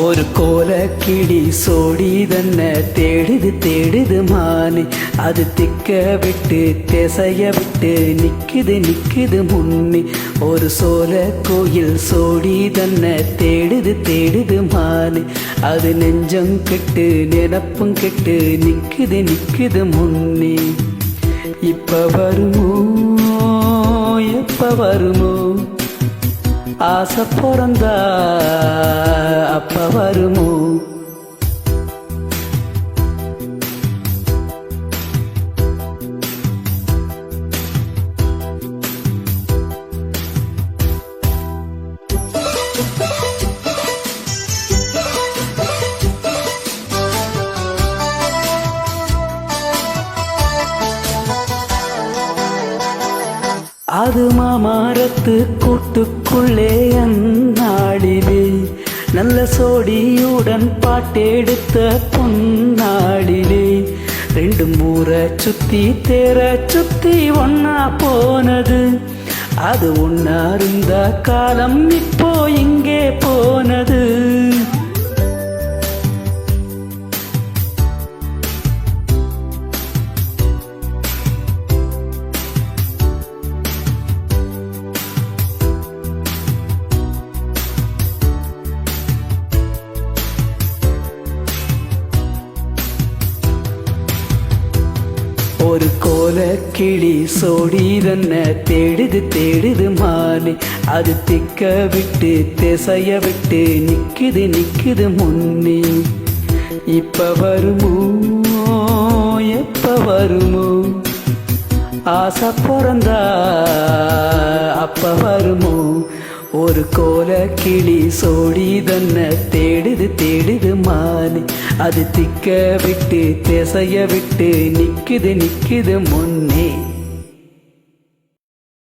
ஒரு கோலக்கிளி சோடி தன்னை தேடுது தேடுது மானு. அது திக்க விட்டு திசைய விட்டு நிக்குது நிக்குது முன்னி. ஒரு சோல கோயில் சோடி தன்னை தேடுது தேடுது மானு. அது நெஞ்சம் கெட்டு நினப்பும் கெட்டு நிக்குது நிக்குது முன்னி. இப்ப வருமோ எப்ப வருமோ ஆசை பிறந்தா அப்ப வருமோ. அது மாமரத்து கூட்டுக்குள்ளே அந்நாளிலே நல்ல சோடியுடன் பாட்டெடுத்த பொன்னாளிலே. ரெண்டு மூரை சுத்தி தேர சுத்தி ஒன்னா போனது. அது ஒன்னா இருந்த காலம் இப்போ இங்கே போனது. ஒரு கோலக்கிளி சோடி தன்னை தேடுது தேடுது மானு. அது திக்க விட்டு திசைய விட்டு நிக்குது நிக்குது முன்னி. இப்ப வருமோ எப்ப வருமோ ஆசை பிறந்தா அப்ப வருமோ. ஒரு கோலக்கிளி சோடி தன்னை தேடுது தேடுது மானு. அது திக்க விட்டு திசைய விட்டு நிக்குது நிக்குது முன்னே.